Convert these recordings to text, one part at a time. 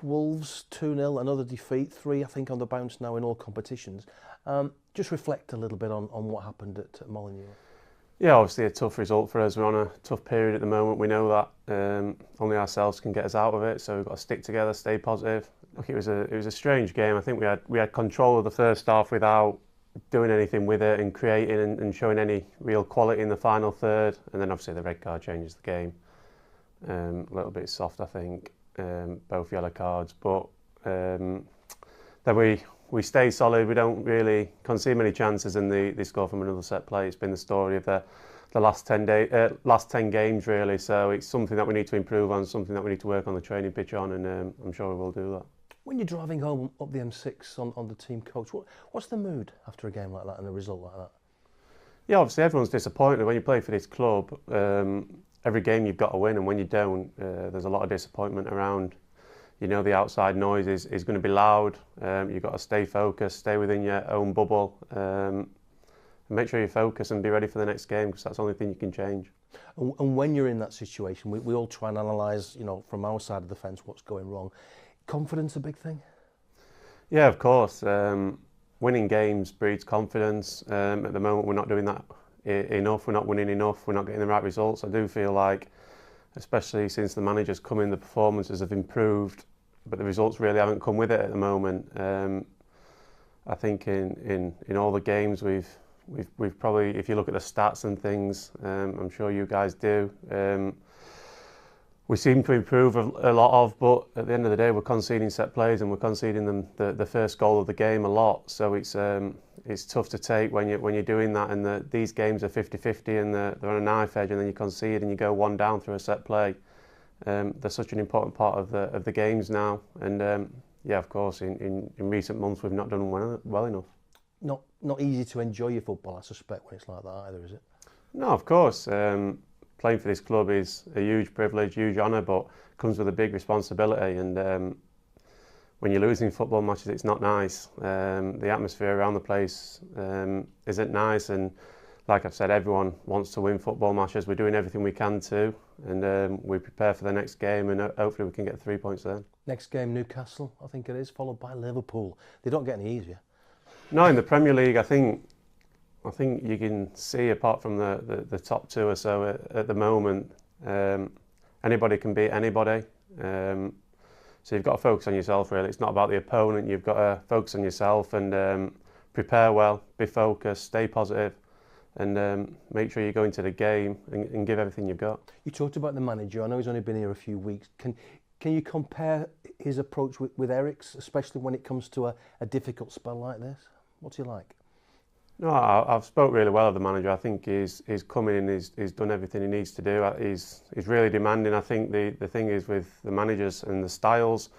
Wolves 2-0, another defeat, 3 I think on the bounce now in all competitions. Just reflect a little bit on what happened at Molineux. Yeah, obviously a tough result for us. We're on a tough period at the moment. We know that only ourselves can get us out of it, so we've got to stick together, stay positive. Look, it was a strange game. I think we had control of the first half without doing anything with it and creating and showing any real quality in the final third. And then obviously the red card changes the game. A little bit soft, I think, both yellow cards. But then we stay solid. We don't really concede many chances, and they score from another set play. It's been the story of the last 10 games really. So it's something that we need to improve on, something that we need to work on the training pitch on, and I'm sure we will do that. When you're driving home up the M6 on the team coach, what's the mood after a game like that and a result like that? Yeah, obviously everyone's disappointed when you play for this club. Every game you've got to win, and when you don't, there's a lot of disappointment around. You know the outside noise is going to be loud. You've got to stay focused, stay within your own bubble, and make sure you focus and be ready for the next game, because that's the only thing you can change. And when you're in that situation, we all try and analyse, from our side of the fence, what's going wrong. Confidence a big thing? Yeah, of course. Winning games breeds confidence. At the moment, we're not doing that enough. We're not winning enough. We're not getting the right results. I do feel like, especially since the manager's come in, the performances have improved, but the results really haven't come with it at the moment. I think in all the games we've probably, if you look at the stats and things, I'm sure you guys do, we seem to improve a lot of, but at the end of the day we're conceding set plays, and we're conceding them the first goal of the game a lot. So it's tough to take when you're doing that, and these games are 50-50 and they're on a knife edge, and then you concede and you go one down through a set play. They're such an important part of the games now, and yeah, of course, in recent months we've not done well enough. Not easy to enjoy your football, I suspect, when it's like that either, is it? No, of course. Playing for this club is a huge privilege, huge honour, but comes with a big responsibility. And when you're losing football matches, it's not nice. The atmosphere around the place isn't nice. And like I've said, everyone wants to win football matches. We're doing everything we can to, and we prepare for the next game, and hopefully we can get 3 points then. Next game, Newcastle, I think it is, followed by Liverpool. They don't get any easier. No, in the Premier League, I think you can see, apart from the top two or so at the moment, anybody can beat anybody. So you've got to focus on yourself, really. It's not about the opponent. You've got to focus on yourself and prepare well, be focused, stay positive, and make sure you go into the game and give everything you've got. You talked about the manager. I know he's only been here a few weeks. Can you compare his approach with Eric's, especially when it comes to a difficult spell like this? What's he like? No, I've spoke really well of the manager. I think he's come in, he's done everything he needs to do. He's really demanding. I think the thing is with the managers and the styles,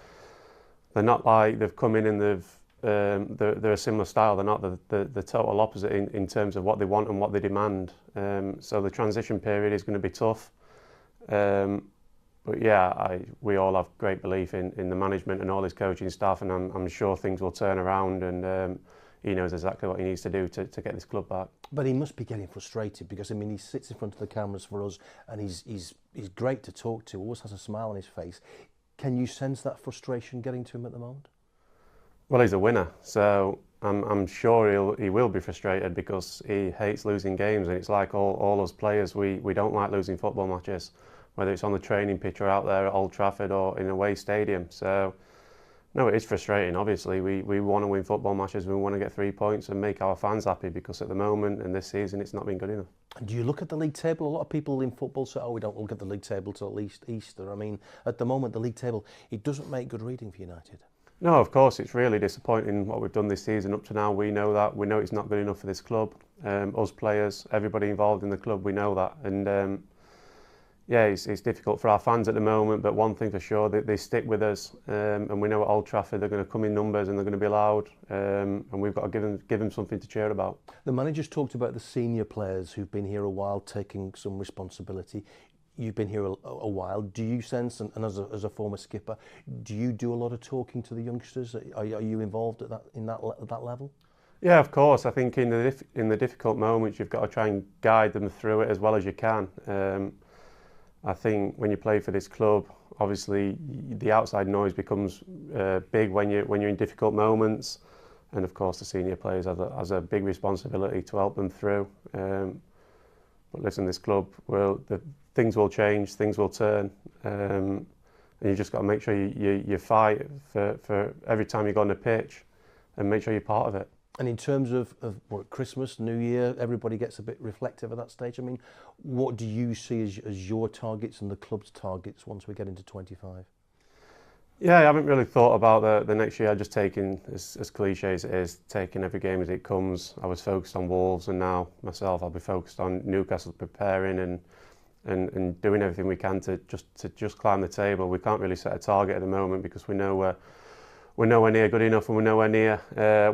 they're not like they've come in and they're a similar style. They're not the total opposite in terms of what they want and what they demand. So the transition period is going to be tough. But yeah, we all have great belief in the management and all his coaching staff, and I'm sure things will turn around, and he knows exactly what he needs to do to get this club back. But he must be getting frustrated, because I mean, he sits in front of the cameras for us, and he's great to talk to, always has a smile on his face. Can you sense that frustration getting to him at the moment? Well, he's a winner, so I'm sure he will be frustrated, because he hates losing games, and it's like all us players, we don't like losing football matches, whether it's on the training pitch or out there at Old Trafford or in a away stadium. So no, it is frustrating. Obviously, we want to win football matches. We want to get 3 points and make our fans happy, because at the moment and this season, it's not been good enough. And do you look at the league table? A lot of people in football say, "Oh, we don't look at the league table till at least Easter." I mean, at the moment, the league table, it doesn't make good reading for United. No, of course, it's really disappointing what we've done this season up to now. We know that. We know it's not good enough for this club. Us players, everybody involved in the club, we know that. And yeah, it's difficult for our fans at the moment, but one thing for sure, they stick with us, and we know at Old Trafford they're going to come in numbers and they're going to be loud, and we've got to give them something to cheer about. The manager's talked about the senior players who've been here a while taking some responsibility. You've been here a while. Do you sense, and as a former skipper, do you do a lot of talking to the youngsters? Are you involved at that level? Yeah, of course. I think in the difficult moments, you've got to try and guide them through it as well as you can. I think when you play for this club, obviously the outside noise becomes big when you're in difficult moments, and of course the senior players has a big responsibility to help them through. But listen, this club things will change, things will turn, and you just got to make sure you fight for every time you go on the pitch, and make sure you're part of it. And in terms of what, Christmas, New Year, everybody gets a bit reflective at that stage. I mean, what do you see as your targets and the club's targets once we get into 25? Yeah, I haven't really thought about the next year. I've just taken, as cliche as it is, taking every game as it comes. I was focused on Wolves, and now myself, I'll be focused on Newcastle, preparing and doing everything we can to just climb the table. We can't really set a target at the moment because we know we're nowhere near good enough, and we're nowhere near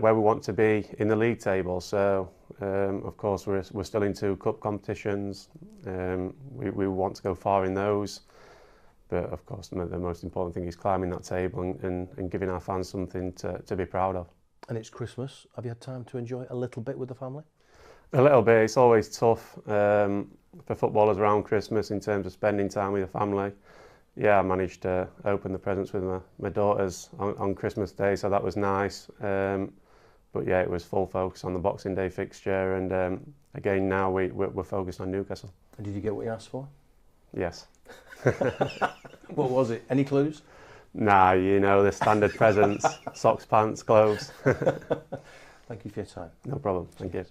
where we want to be in the league table. So, of course, we're still into cup competitions. We want to go far in those. But, of course, the most important thing is climbing that table and giving our fans something to be proud of. And it's Christmas. Have you had time to enjoy it a little bit with the family? A little bit. It's always tough for footballers around Christmas in terms of spending time with the family. Yeah, I managed to open the presents with my daughters on Christmas Day, so that was nice. But yeah, it was full focus on the Boxing Day fixture, and again now we're focused on Newcastle. And did you get what you asked for? Yes. What was it? Any clues? Nah, you know, the standard presents: socks, pants, clothes. Thank you for your time. No problem. Thank you.